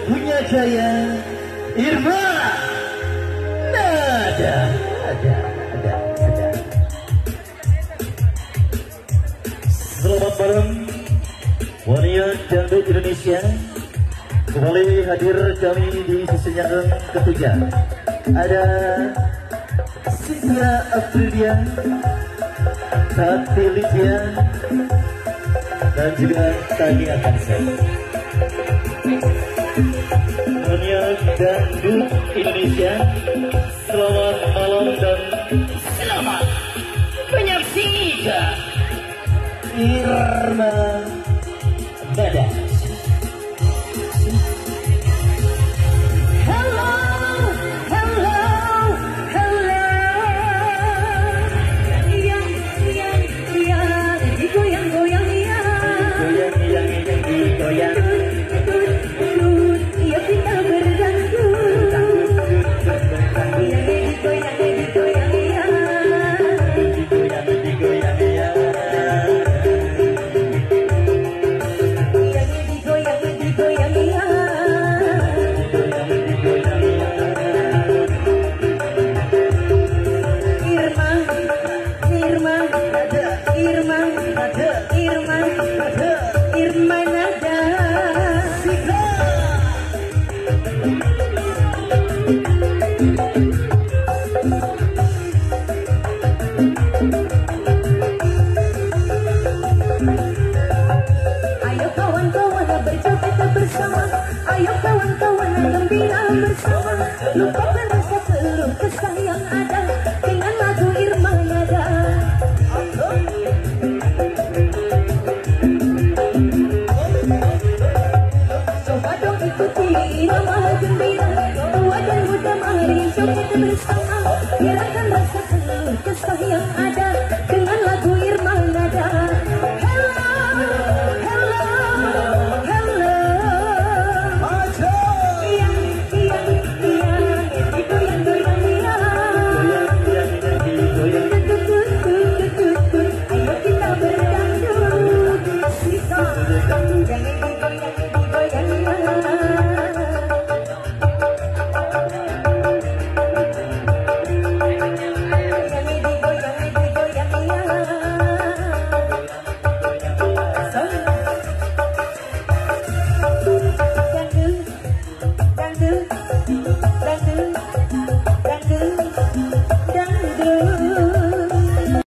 punya jaya Irma Nada. Selamat malam wanita dangdut Indonesia. Kembali hadir kami di sesi yang ketiga. Ada Cynthia Aprilia, Tati Lydia, dan juga Tania Kansen. Dunia dangdut Indonesia, selamat malam dan selamat menyaksikan Irma Nada. Ayo kawan-kawan gembira bersama, lupakan rasa keluh kesah yang ada dengan lagu Irma Nada. Coba dong ikuti irama gembira, tua dan muda mari joget bersama, hilangkan rasa keluh kesah yang ada